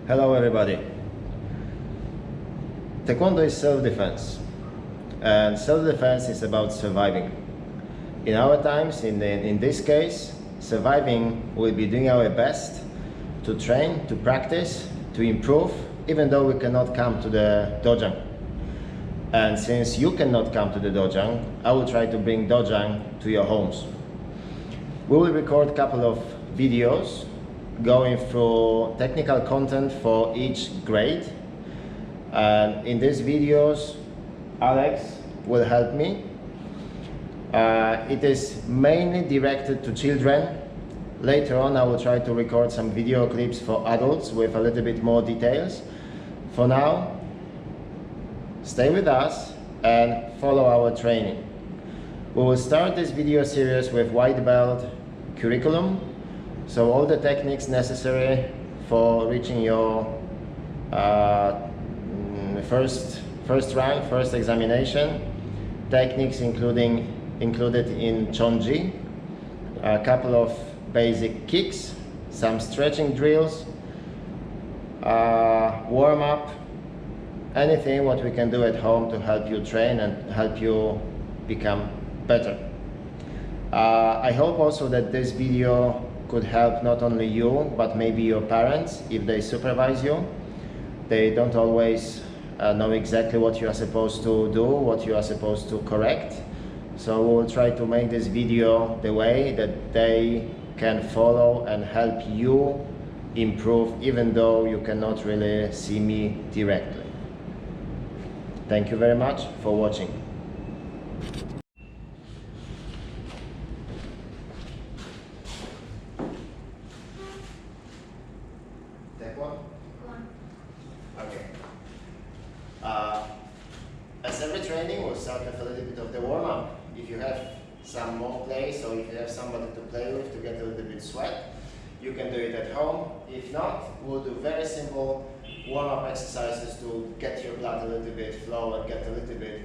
Hello everybody. Taekwondo is self-defense, and self-defense is about surviving. In our times, in this case, surviving, we'll be doing our best to train, to practice, to improve, even though we cannot come to the dojang. And since you cannot come to the dojang, I will try to bring dojang to your homes. We will record a couple of videos going through technical content for each grade, and in these videos Alex will help me. It is mainly directed to children. Later on I will try to record some video clips for adults with a little bit more details. For now, stay with us and follow our training. We will start this video series with white belt curriculum. So all the techniques necessary for reaching your first rank, first examination. Techniques included in Chon-Ji, a couple of basic kicks, some stretching drills, warm up, anything what we can do at home to help you train and help you become better. I hope also that this video could help not only you, but maybe your parents if they supervise you. They don't always know exactly what you are supposed to do, what you are supposed to correct. So we will try to make this video the way that they can follow and help you improve, even though you cannot really see me directly. Thank you very much for watching. Okay. As every training, we'll start with a little bit of the warm-up. If you have some more place, or if you have somebody to play with to get a little bit sweat, you can do it at home. If not, we'll do very simple warm-up exercises to get your blood a little bit flow and get a little bit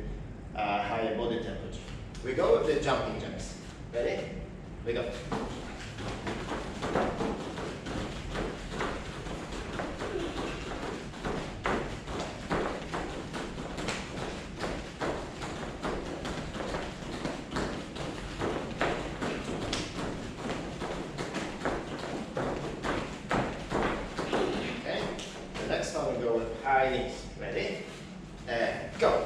higher body temperature. We go with the jumping jacks. Ready? We go. Next one we go with high knees. Ready? And go.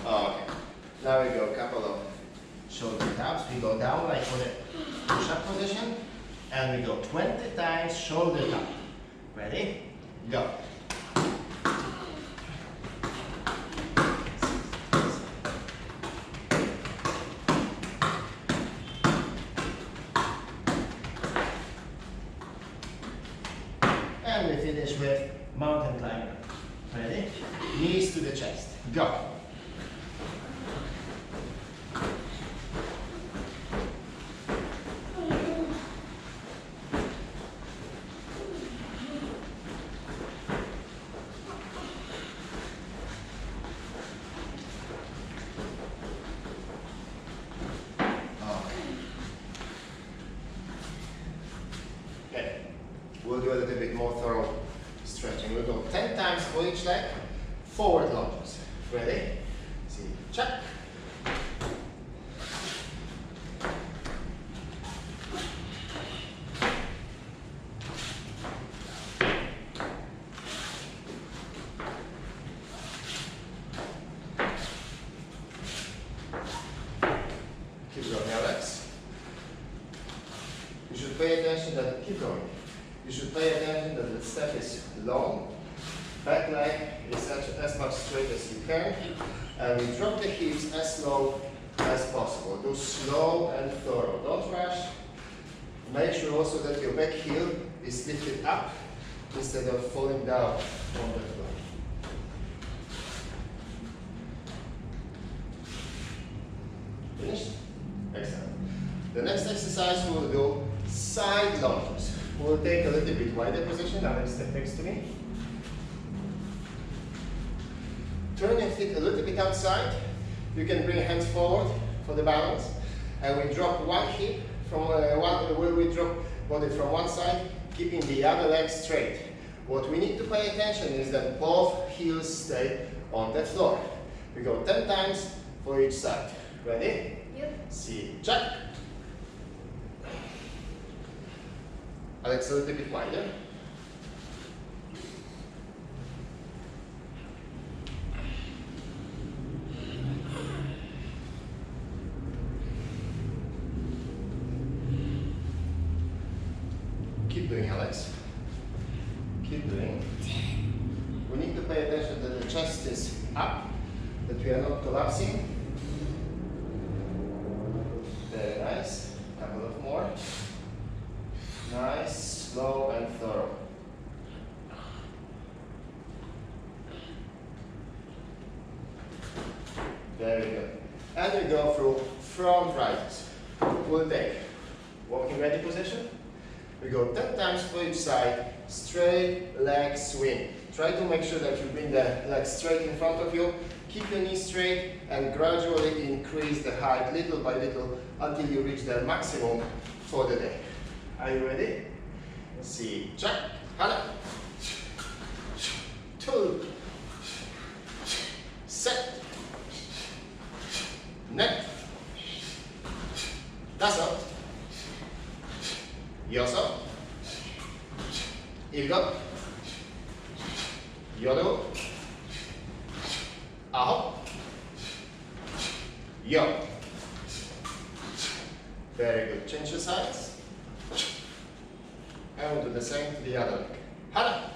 Okay. Now we go a couple of shoulder taps. We go down like for the push-up position. And we go 20 times shoulder tap. Ready? Go. And we finish with mountain climber. Ready? Knees to the chest. Go. We'll do a little bit more thorough stretching. We'll go 10 times for each leg, forward lunges. Ready? See, check. Keep going, Alex. You should pay attention that, keep going. You should pay attention that the step is long, back leg is as much straight as you can, and we drop the hips as low as possible. Do slow and thorough, don't rush. Make sure also that your back heel is lifted up instead of falling down on the floor. Finished? Excellent. The next exercise we will do side lunges. We'll take a little bit wider position. Now let's step next to me. Turn your feet a little bit outside. You can bring hands forward for the balance. And we drop one hip from we drop body from one side, keeping the other leg straight. What we need to pay attention is that both heels stay on the floor. We go 10 times for each side. Ready? Yep. See, check. Alex, a little bit wider. Keep doing, Alex. Keep doing. We need to pay attention that the chest is up, that we are not collapsing. Very nice. Couple of more. Nice, slow and thorough. Very good. And we go through front rises. We'll take walking ready position. We go 10 times for each side, straight leg swing. Try to make sure that you bring the leg straight in front of you. Keep your knees straight and gradually increase the height little by little until you reach the maximum for the day. Are you ready? See, check, hana, 2, set, neck, daso, yoso, ilgo, yodo, aho, yo. Very good. Change your sides. And we'll do the same to the other leg. Hana.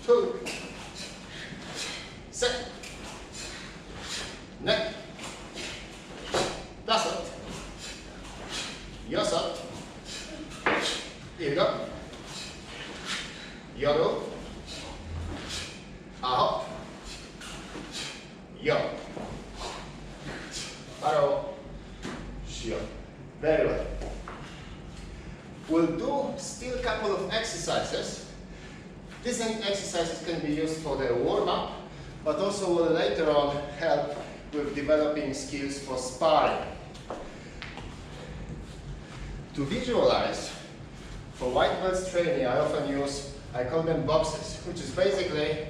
2. Set. Neck. Daso. Yoso. Ilgo. Yodo. Aho. Yo. Paro. Shio. Very well. We'll do still a couple of exercises. These exercises can be used for the warm-up, but also will later on help with developing skills for sparring. To visualize, for white belts training, I often use, I call them boxes, which is basically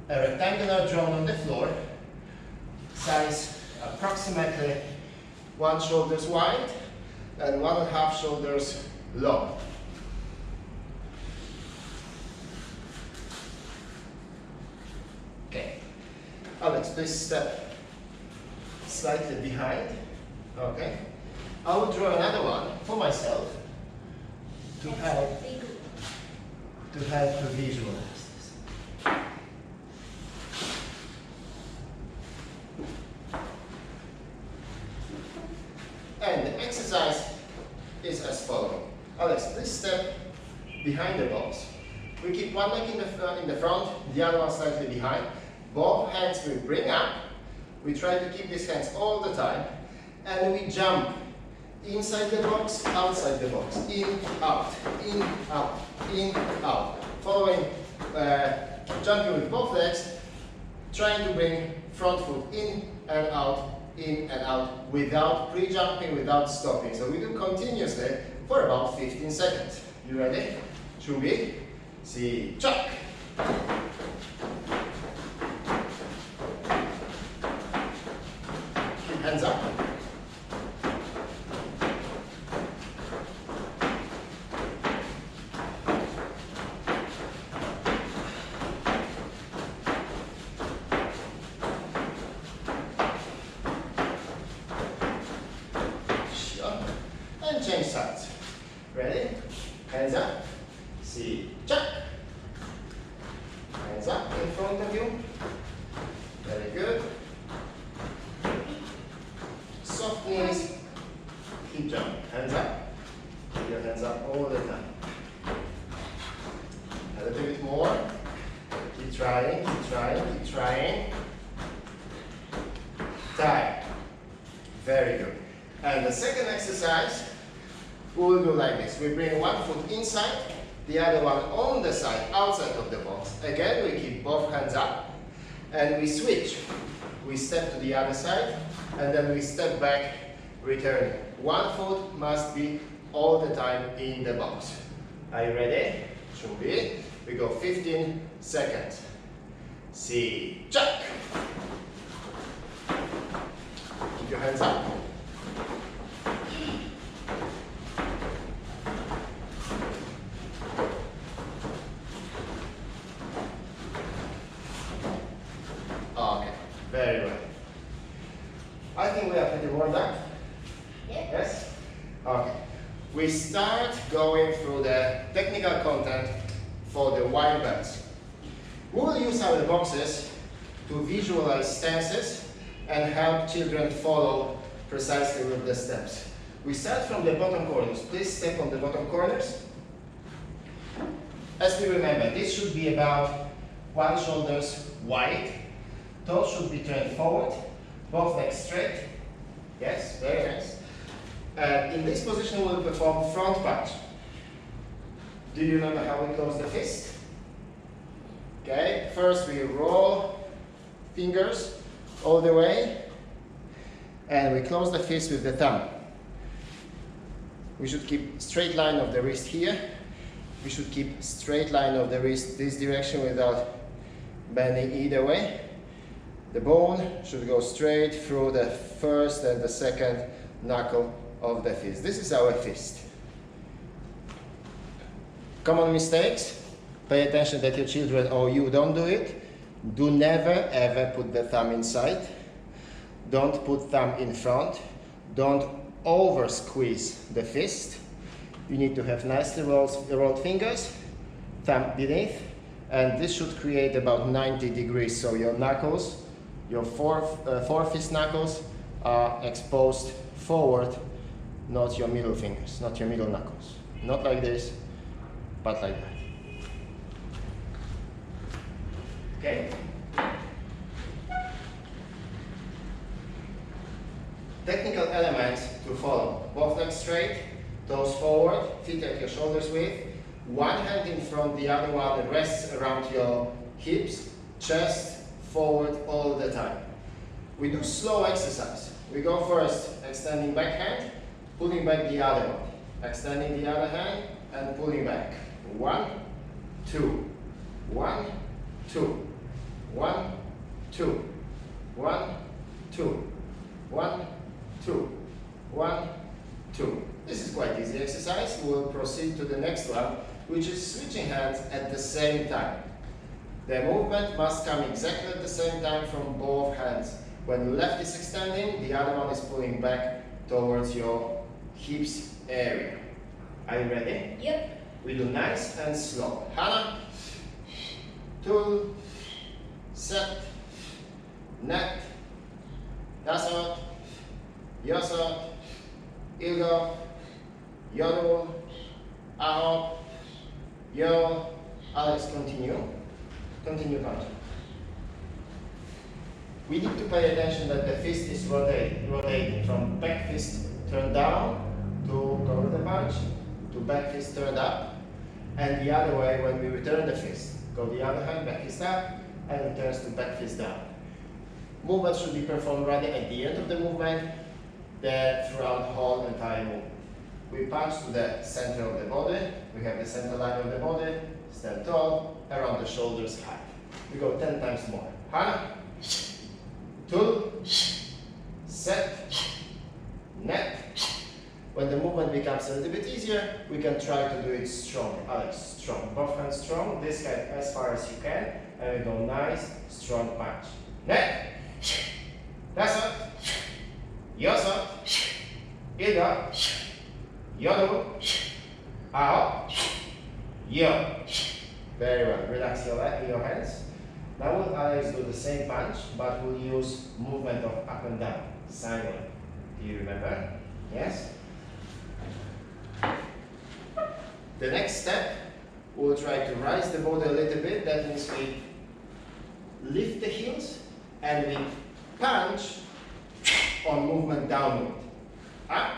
a rectangular drum on the floor, size approximately 1 shoulders wide and 1.5 shoulders long. Okay. Alex, please step slightly behind. Okay. I will draw another one for myself to help to visualize this. And the exercise is as follows. Alex, please step behind the box. We keep one leg in the front, the other one slightly behind. Both hands we bring up. We try to keep these hands all the time. And we jump inside the box, outside the box. In, out, in, out, in, out. Following, jumping with both legs, trying to bring front foot in and out without pre-jumping, without stopping. So we do continuously for about 15 seconds. You ready? Chubi, see, chuck. Keep hands up. And change sides. Ready? Hands up. See, chuck. Hands up in front of you. Very good. Soft knees. Keep jumping. Hands up. Keep your hands up all the time. A little bit more. Keep trying, keep trying, keep trying. Tie. Very good. And the second exercise we will do like this. We bring one foot inside, the other one on the side, outside of the box. Again, we keep both hands up, and we switch. We step to the other side, and then we step back, returning. One foot must be all the time in the box. Are you ready? Should be. We go 15 seconds. See, check. Keep your hands up. Okay, very well. I think we are pretty warmed up. Yeah. Yes? Okay. We start going through the technical content for the white belts. We will use our boxes to visualize stances and help children follow precisely with the steps. We start from the bottom corners. Please step on the bottom corners. As we remember, this should be about one shoulders wide. Toes should be turned forward, both legs straight. Yes, very nice. And in this position, we'll perform front punch. Do you remember how we close the fist? Okay, first we roll fingers all the way, and we close the fist with the thumb. We should keep straight line of the wrist here. We should keep straight line of the wrist this direction without bending either way. The bone should go straight through the first and the second knuckle of the fist. This is our fist. Common mistakes. Pay attention that your children or you don't do it. Do never ever put the thumb inside. Don't put thumb in front. Don't over squeeze the fist. You need to have nicely rolled fingers, thumb beneath, and this should create about 90 degrees. So your knuckles, your four fist knuckles are exposed forward, not your middle fingers, not your middle knuckles. Not like this, but like that. Okay. Technical elements to follow. Both legs straight, toes forward, feet at your shoulders width. One hand in front, the other one rests around your hips, chest forward all the time. We do slow exercise. We go first, extending back hand, pulling back the other one. Extending the other hand and pulling back. 1, 2, 1, 2, 1, 2, 1, 2, 1, 2, 1, 2. This is quite easy exercise. We'll proceed to the next one, which is switching hands at the same time. The movement must come exactly at the same time from both hands. When the left is extending, the other one is pulling back towards your hips area. Are you ready? Yep. We do nice and slow. Hana, tul, set, net, dasot, yosot, ilgo, yoru, aho, yo. Alex, continue. Continue punching. We need to pay attention that the fist is rotating from back fist turned down to go with the punch, to back fist turned up, and the other way when we return the fist. Go the other hand, back fist up, and it turns to back fist down. Movement should be performed rather at the end of the movement than throughout the whole entire movement. We punch to the center of the body, we have the center line of the body, stand tall, around the shoulders high. We go 10 times more. Hana, tul, set, net. When the movement becomes a little bit easier, we can try to do it strong. Alex, strong. Both hands strong, this hand as far as you can, and we go nice, strong punch. Net, dasot, yosot, ilga, yoru, aho, yo. Very well. Relax your hands. Now we'll Alex do the same punch, but we'll use movement of up and down, sideways. Do you remember? Yes? The next step, we'll try to rise the body a little bit. That means we lift the heels and we punch on movement downward. Up.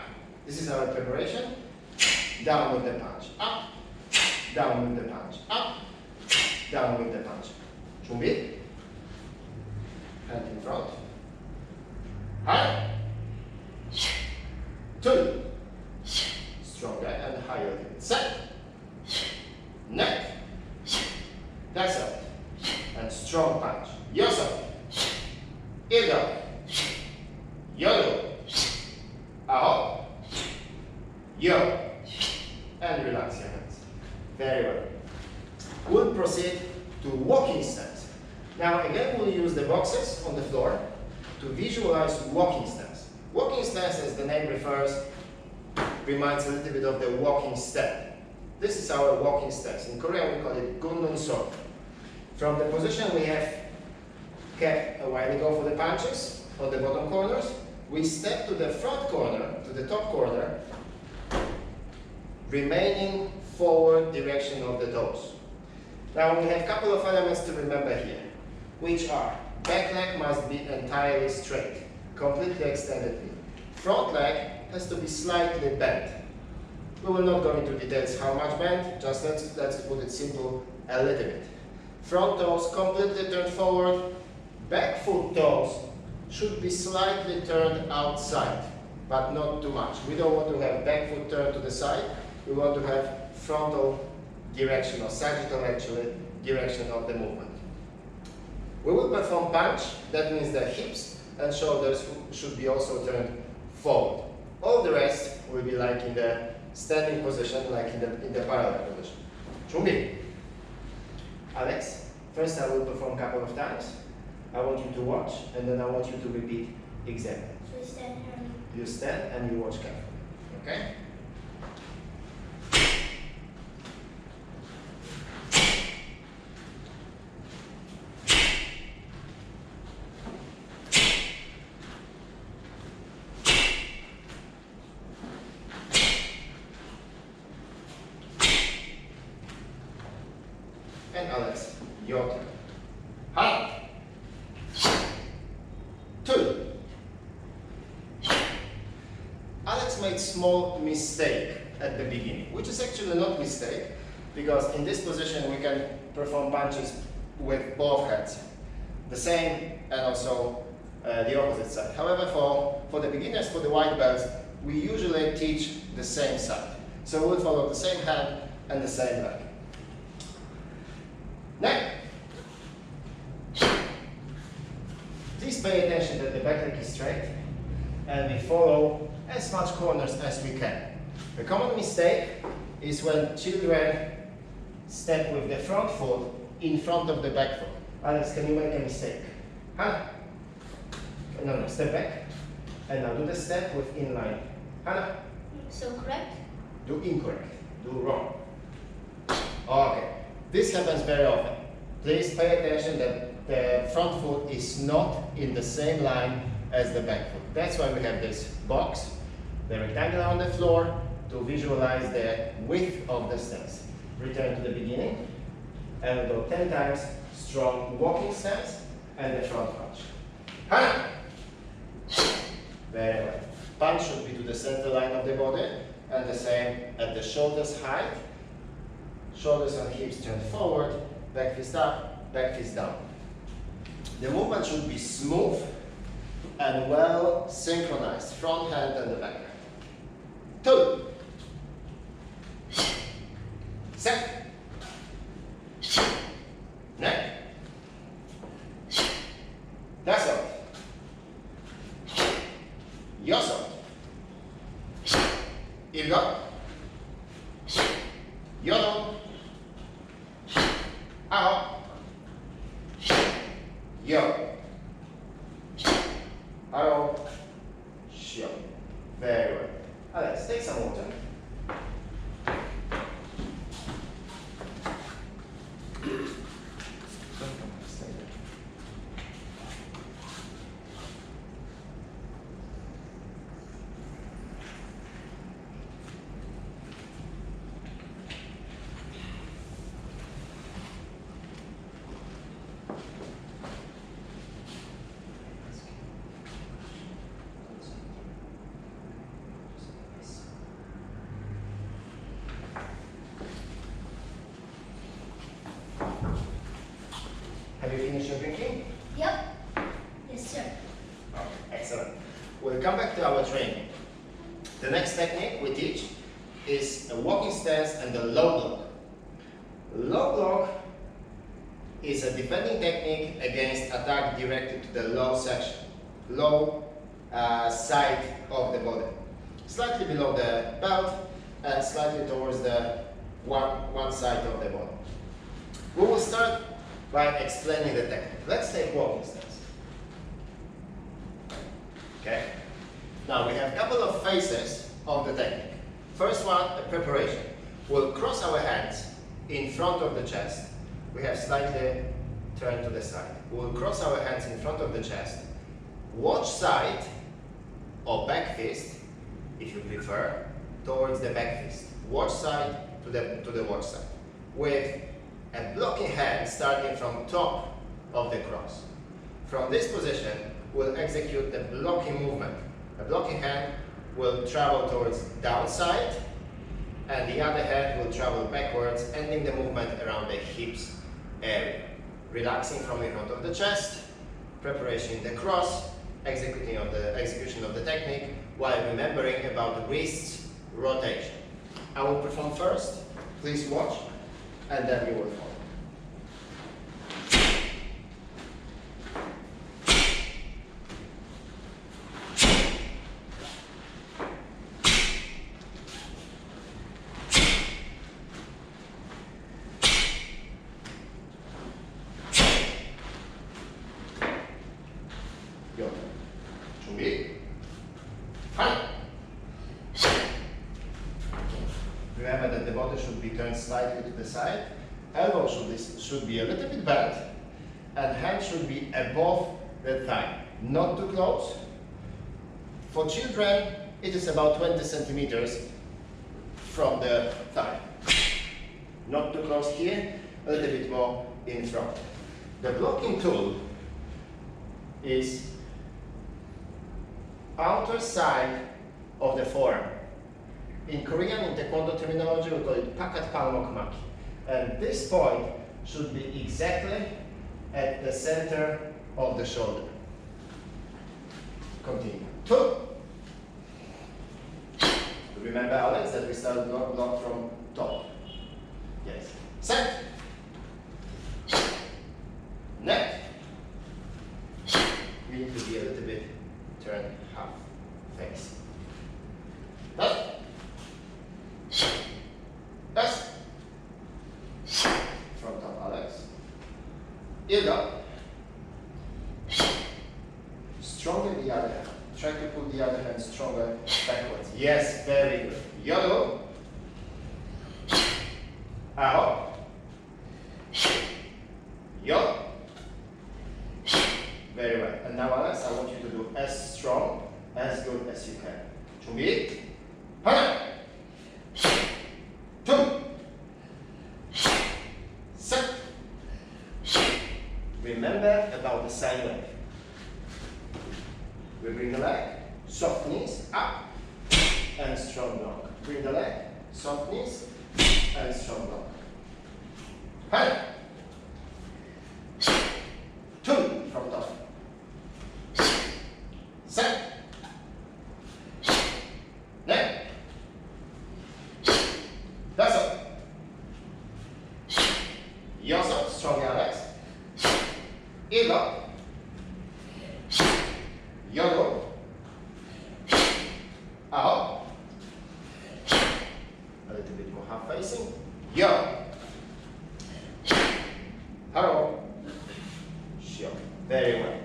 This is our preparation. down with the punch, up, down with the punch, up, down with the punch. Chon-Ji, hand in front, high, 2, stronger and higher, set, neck, that's it, and strong punch, yourself, ego, yo, aho, yo, and relax your hands. Very well. We'll proceed to walking stance. Now again we'll use the boxes on the floor to visualize walking stance. Walking stance, as the name refers, reminds a little bit of the walking step. This is our walking stance. In Korean we call it Gundun So. From the position we have kept a while ago for the punches on the bottom corners, we step to the front corner, to the top corner, remaining forward direction of the toes. Now we have a couple of elements to remember here, which are back leg must be entirely straight, completely extended. Front leg has to be slightly bent. We will not go into details how much bent, just let's put it simple, a little bit. Front toes completely turned forward, back foot toes should be slightly turned outside, but not too much. We don't want to have back foot turned to the side, we want to have frontal direction, or sagittal actually, direction of the movement. We will perform punch, that means the hips and shoulders should be also turned forward. All the rest will be like in the standing position, like in the parallel position. Chon-Ji. Alex, first I will perform a couple of times. I want you to watch, and then I want you to repeat exactly. So stand here. You stand and you watch carefully. Okay? And Alex, your turn. High. 2. Alex made small mistake at the beginning, which is actually not mistake, because in this position we can perform punches with both hands, the same and also the opposite side. However, for the beginners, for the white belts, we usually teach the same side. So we'll follow the same hand and the same leg. Neck. Please pay attention that the back leg is straight and we follow as much corners as we can. The common mistake is when children step with the front foot in front of the back foot. Alex, can you make a mistake? Hannah? No, step back. And now do the step with inline. Hannah? So correct? Do incorrect. Do wrong. Okay. This happens very often. Please pay attention that the front foot is not in the same line as the back foot. That's why we have this box, the rectangle on the floor, to visualize the width of the stance. Return to the beginning, and we go 10 times, strong walking stance, and the front punch. Hannah! Very well. Punch should be to the center line of the body, and the same at the shoulders height. Shoulders and hips turn forward, back fist up, back fist down. The movement should be smooth and well synchronized, front hand and the back hand. 2. Set. Neck. That's all. Yoso. Ilgo. Yodo. Ao. Yo. Aro. Shio. Very well. Alex, take some water. your drinking? Yep. Yes, sir. Okay, excellent. We'll come back to our training. The next technique we teach is a walking stance and a low block. Low block is a defending technique against attack directed to the low section, low side of the body. Slightly below the belt and slightly towards the one side of the body. We will start by explaining the technique. Let's take walking stance. Okay. Now we have a couple of phases of the technique. First one, a preparation. We'll cross our hands in front of the chest. We have slightly turned to the side. We'll cross our hands in front of the chest. Watch side or back fist, if you prefer, towards the back fist. Watch side to the watch side. With a blocking hand starting from top of the cross. From this position, we'll execute the blocking movement. The blocking hand will travel towards downside, and the other hand will travel backwards, ending the movement around the hips area. Relaxing from in front of the chest, preparation in the cross, execution of the technique, while remembering about the wrists rotation. I will perform first, please watch, and then you will follow. Remember that the body should be turned slightly to the side, elbow should be a little bit bent, and hand should be above the thigh, not too close. For children, it is about 20 centimeters from the thigh. Not too close here, a little bit more in front. The blocking tool is outer side of the forearm. In Korean, in Taekwondo terminology, we call it pakat palmok maki. And this point should be exactly at the center of the shoulder. Continue. 2. Remember, Alex, that we start block from top. Yes. Set. Neck. We need to be a little bit turned half face. Up. Yes. From top, Alex. Ear up. Stronger the other hand. Try to pull the other hand stronger backwards. Yes, very good. Yodo. Out. Yo. Very well. And now, Alex, I want you to do as strong, as good as you can. 준비. 하나. 2. Set. Remember about the side leg. We bring the leg, soft knees, up, and strong block. Bring the leg, soft knees, and strong block. Hand. 2 from top. Set. Neck. That's it. Yourself, strong Alex. Ear up. Yodo. Out. A little bit more half facing. Yo. Hello. Sure. Very well.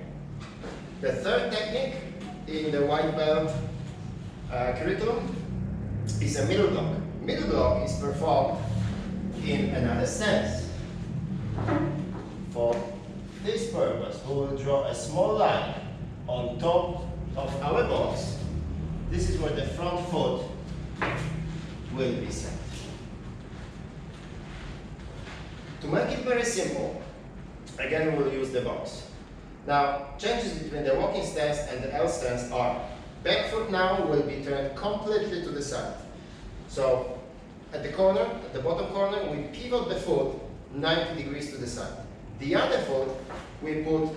The third technique in the white belt curriculum is a middle block. Middle block is performed in another stance. For this purpose, we will draw a small line on top of our box. This is where the front foot will be set. To make it very simple, again we'll use the box. Now, changes between the walking stance and the L stance are: back foot now will be turned completely to the side. So, at the corner, at the bottom corner, we pivot the foot 90 degrees to the side. The other foot we put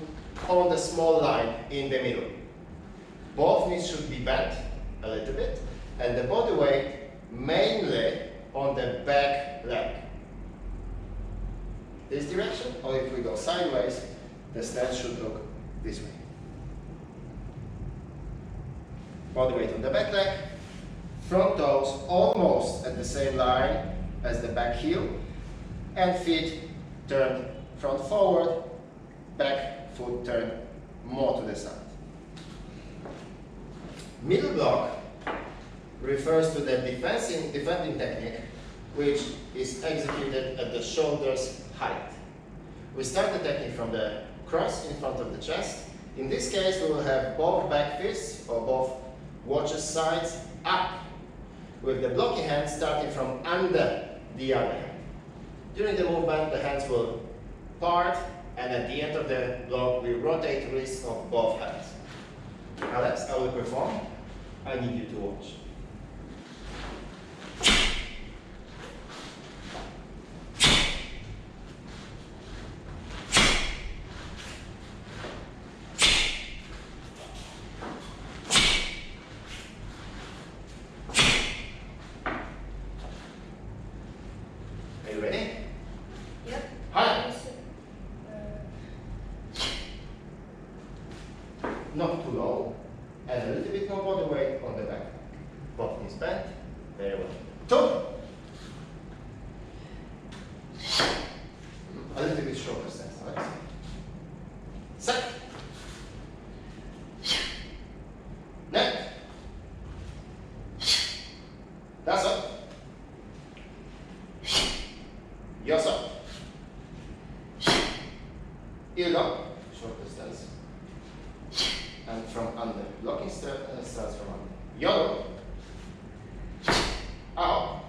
on the small line in the middle. Both knees should be bent a little bit, and the body weight mainly on the back leg. This direction, or if we go sideways, the stance should look this way. Body weight on the back leg, front toes almost at the same line as the back heel, and feet turned front forward, back foot turned more to the side. Middle block refers to the defending technique, which is executed at the shoulders height. We start the technique from the cross in front of the chest. In this case, we will have both back fists or both watches sides up, with the blocking hand starting from under the other hand. During the movement, the hands will part, and at the end of the block, we rotate wrists of both hands. Alex, I will perform. I need you to watch. Are you ready? Yep. Hi. Not too low, and a little bit more body weight on the back. Both knees bent. Very well. Two. A little bit shorter stance, Alex. Set. Next. That's up. Yes up. Heel up. Shorter stance. And from under. Blocking stance from under. Yellow. Out.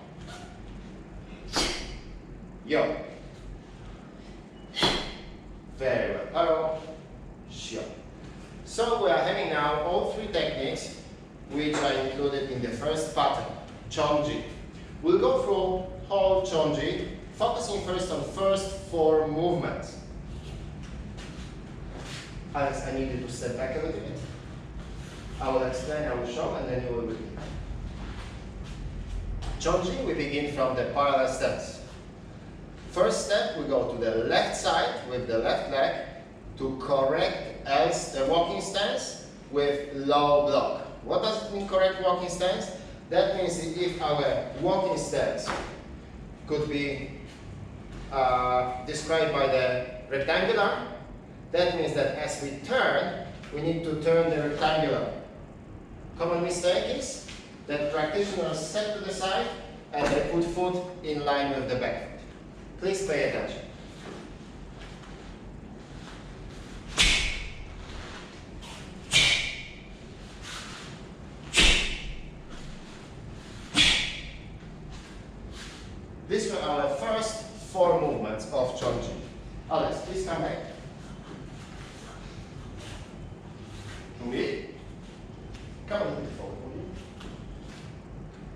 Yo. Very well. Arrow. Shio. So we are having now all three techniques which are included in the first pattern, Chon-Ji. We'll go through whole Chon-Ji, focusing first on first four movements. Alex, I need you to step back a little bit. I will explain, I will show, and then you will repeat. Chon-Ji, we begin from the parallel stance. First step, we go to the left side with the left leg to correct the walking stance with low block. What does it mean, correct walking stance? That means if our walking stance could be described by the rectangular, that means that as we turn, we need to turn the rectangular. Common mistake is that practitioners step to the side and they put foot in line with the back foot. Please pay attention. These were our first four movements of Chon-Ji. Alex, please come back. Move. Come a little bit forward, will you?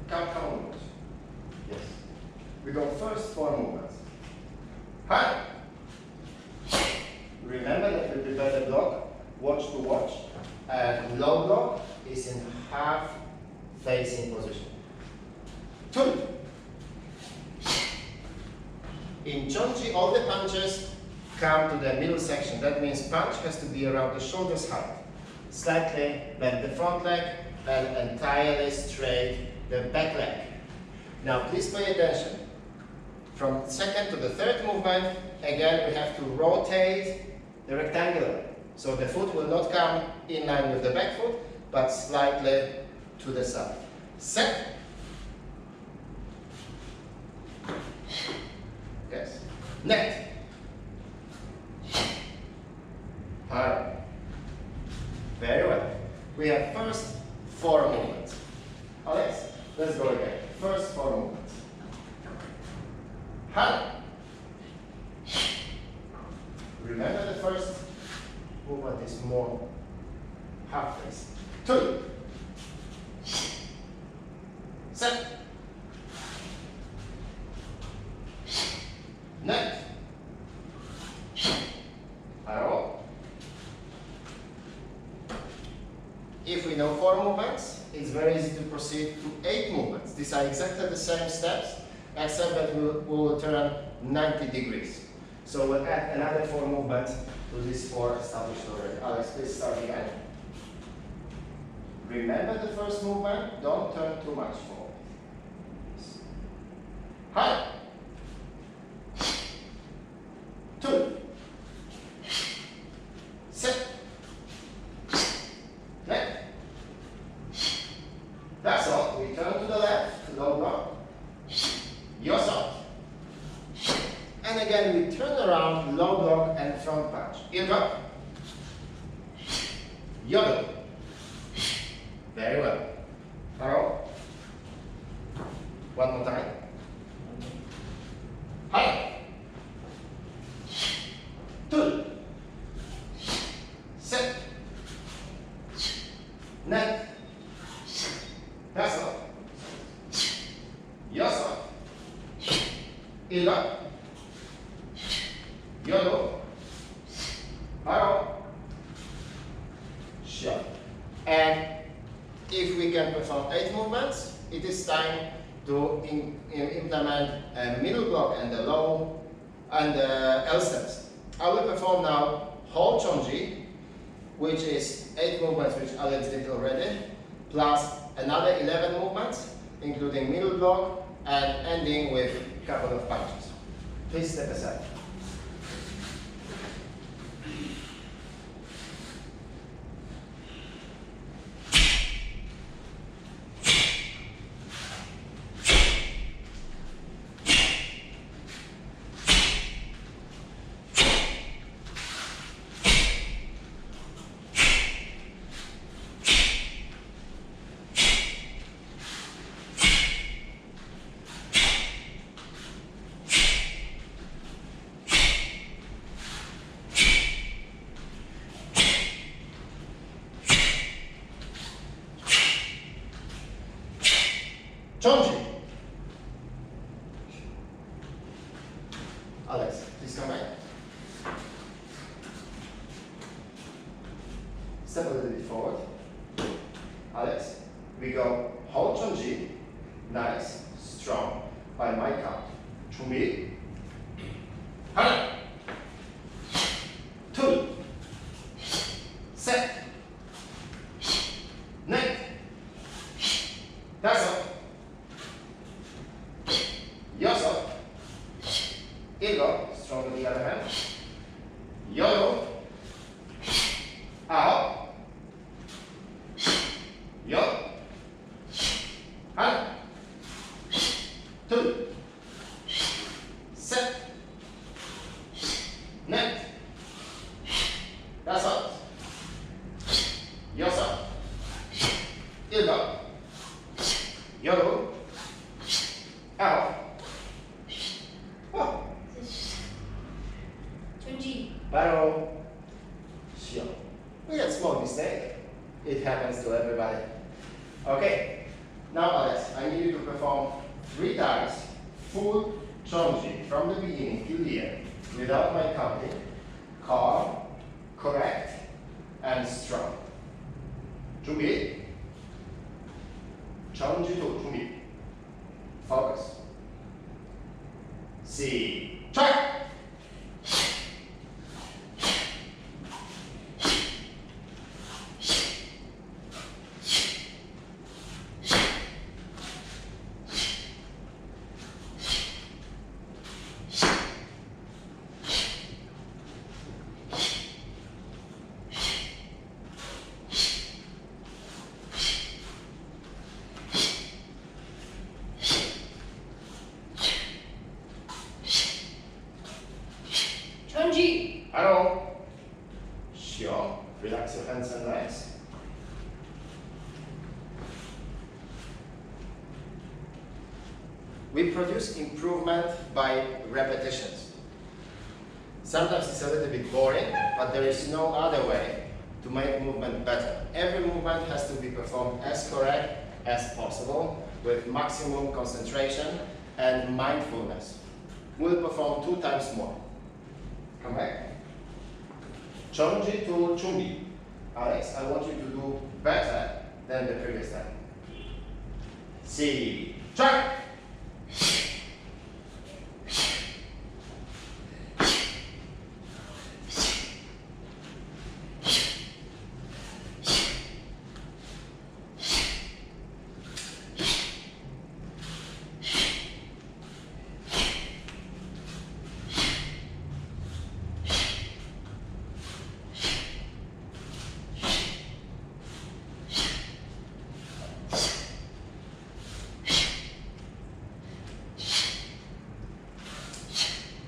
Come on. Yes. We go first four movements. Hi. Remember that we prepare the block, watch to watch, and low block is in half facing position. Two. In Chon-Ji, all the punches come to the middle section. That means punch has to be around the shoulders height. Slightly bend the front leg and entirely straight the back leg. Now please pay attention. From second to the third movement, again we have to rotate the rectangular. So the foot will not come in line with the back foot, but slightly to the side. Set. Yes. Next. Alright. Very well. We have first four movements. Alex, let's go again. First four movements. Hand. Remember the first movement is more half face. Two. Set. Next. These are exactly the same steps, except that we will turn 90 degrees. So we'll add another 4 movements to these 4 established already. Alex, please start again. Remember the first movement, don't turn too much forward. High. 2. Set. Left. That's all. We turn to the left, low block. Your side. And again, we turn around, low block and front punch. Here go. Yodo. Very well. Arrow. One more time. High. 2. Set. Net. That's all. Your side. Here go. Yodo. Arrow. Shot. And if we can perform 8 movements, it is time to implement a middle block and the low and the L steps. I will perform now whole Chon-Ji, which is 8 movements which Alex did already, plus another 11 movements, including middle block and ending with a couple of punches. Please step aside. Chon-Ji. Alex, please come back. Step a little bit forward. Alex, we go whole Chon-Ji, nice, strong, by my count. 준비. 하나, 둘, 셋, 넷, 다섯, 여섯, 일곱, strong with the other hand, 여덟, 아홉, 열, 하나, 둘, 셋, 넷, 다섯, 여섯, 일곱, 여덟, 아홉. Chon-Ji. Barrel. Sure. We had small mistake. It happens to everybody. Okay. Now, Alex, I need you to perform 3 times full Chon-Ji from the beginning till the end, without my counting. Calm, correct, and strong. 준비. Chon-Ji to 준비. Focus. 시작. Chon-Ji. Hello. Sure. Relax your hands and legs. We produce improvement by repetitions. Sometimes it's a little bit boring, but there is no other way to make movement better. Every movement has to be performed as correct as possible with maximum concentration and mindfulness. We'll perform 2 times more. Come back. Chon-Ji to 준비. Alex, I want you to do better than the previous time. Try.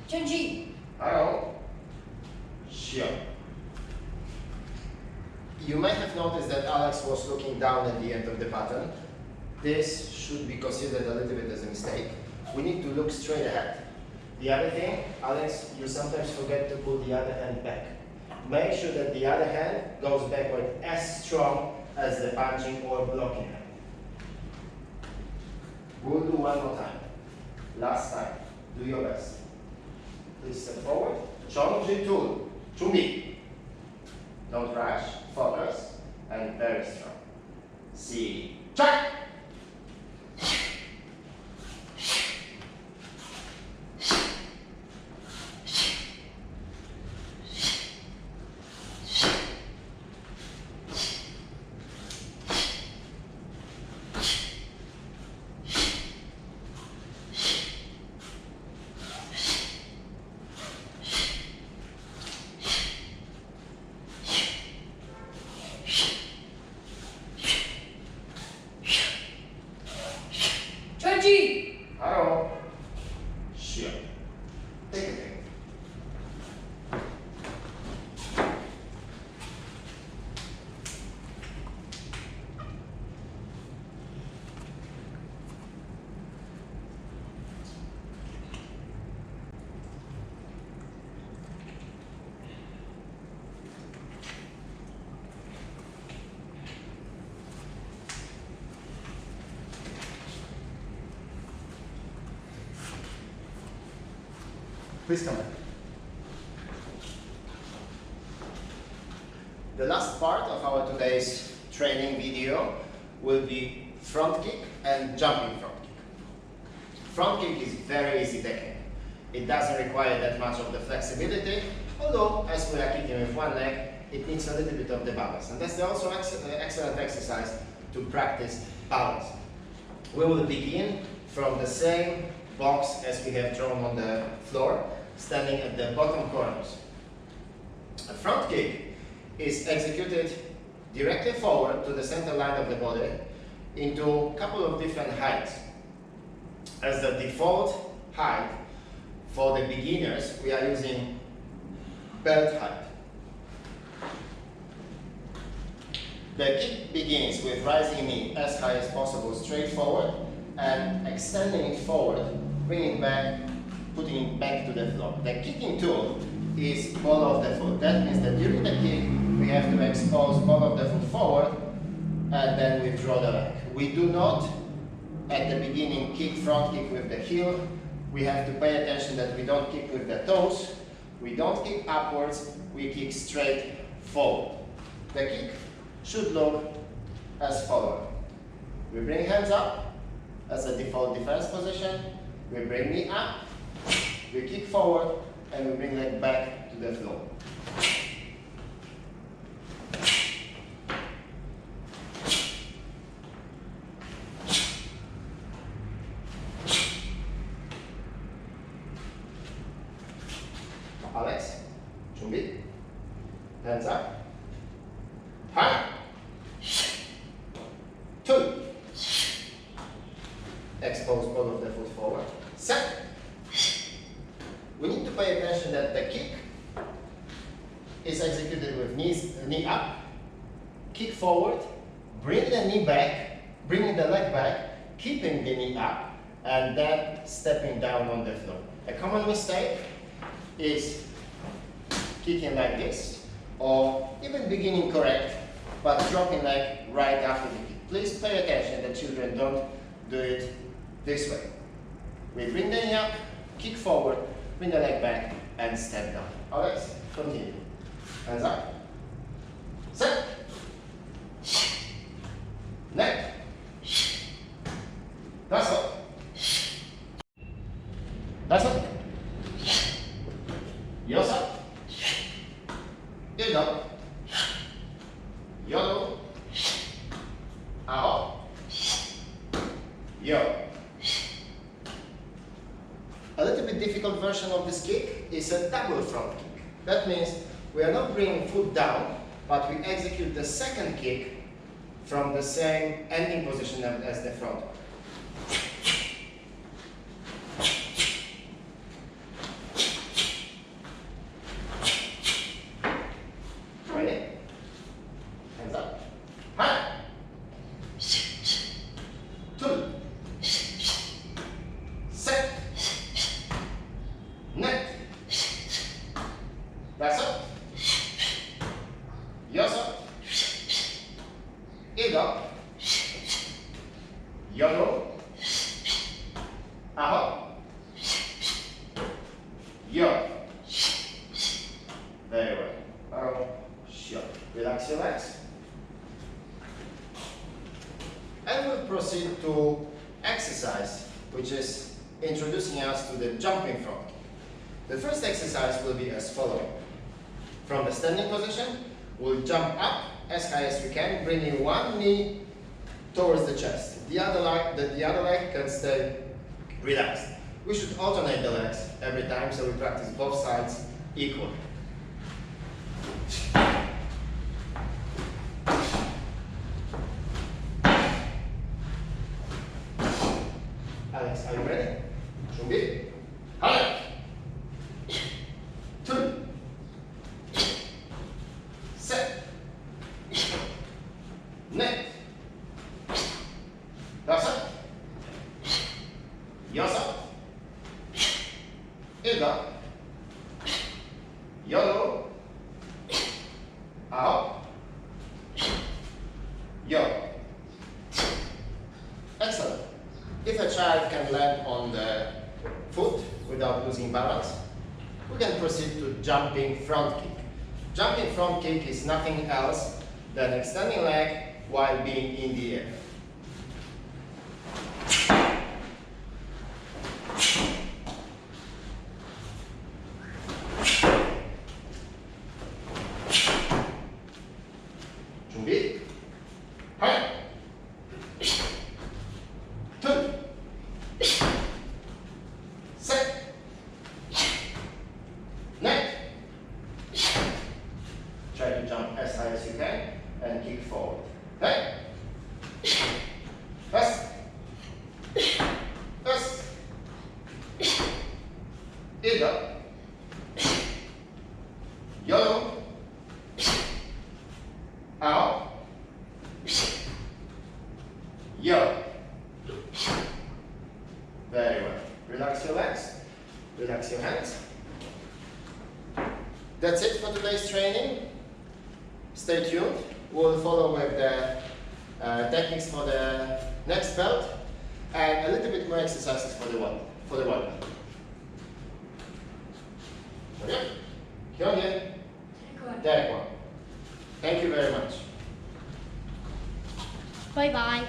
Chon-Ji. Hello. Sure. You might have noticed that Alex was looking down at the end of the pattern. This should be considered a little bit as a mistake. We need to look straight ahead. The other thing, Alex, you sometimes forget to pull the other hand back. Make sure that the other hand goes backward as strong as the punching or blocking hand. We'll do one more time. Last time. Do your best. Please step forward. Chon-Ji tool. 준비. Don't rush. Focus. And very strong. See. Check. Chon-Ji. Hello. Sure. Take a thing. Please come back. The last part of our today's training video will be front kick and jumping front kick. Front kick is very easy technique. It doesn't require that much of the flexibility, although as we are kicking with one leg, it needs a little bit of the balance. And that's also excellent exercise to practice balance. We will begin from the same box as we have drawn on the floor, standing at the bottom corners. A front kick is executed directly forward to the center line of the body into a couple of different heights. As the default height for the beginners, we are using belt height. The kick begins with rising knee as high as possible, straight forward, and extending it forward, bringing it back, putting it back to the floor. The kicking tool is ball of the foot. That means that during the kick, we have to expose ball of the foot forward and then withdraw the leg. We do not, at the beginning, kick front kick with the heel. We have to pay attention that we don't kick with the toes. We don't kick upwards, we kick straight forward. The kick should look as follows. We bring hands up as a default defense position. We bring knee up, we kick forward, and we bring leg back to the floor. Alex, 준비. Hands up. High. Two. Expose ball of the foot forward. Set. We need to pay attention that the kick is executed with knee up, kick forward, bring the knee back, bringing the leg back, keeping the knee up, and then stepping down on the floor. A common mistake is kicking like this, or even beginning correct, but dropping leg right after the kick. Please pay attention that children don't do it this way. We bring the knee up, kick forward, bring the leg back, and step down. Alright, continue. Hands up. Set. Leg. That's all. Paso. Yosa. Ildo. Yodo. Aho. Yo. A little bit difficult version of this kick is a double front kick. That means we are not bringing foot down, but we execute the second kick from the same ending position as the front one. Ready? Hands up. Hi. Two. Set. Net. That's up. Yosa. Ido. Yodo. Aho. Yo. Very well. Oh, sure. Relax your legs. And we'll proceed to exercise, which is introducing us to the jumping front. The first exercise will be as follows. From the standing position, we'll jump up as high as we can, bringing one knee towards the chest. The other leg can stay relaxed. We should alternate the legs every time, so we practice both sides equally. Alex, are you ready? 준비? 하나, 둘, 셋, 넷, 다섯, 여섯, 일곱, 여덟, 아홉, 열. Excellent. If a child can land on the foot without losing balance, we can proceed to jumping front kick. Jumping front kick is nothing else than extending leg while being in the air. 준비? 하나, 둘, 셋, 넷. Try to jump as high as you can and kick forward. Okay? Fast. Fast. Ildo. Yodo. Out. Yo. Very well. Relax your legs. Relax your hands. That's it for today's training. Stay tuned. We'll follow with the techniques for the next belt and a little bit more exercises for the one belt. Okay? Chon-Ji. Taekwon. Thank you very much. Bye bye.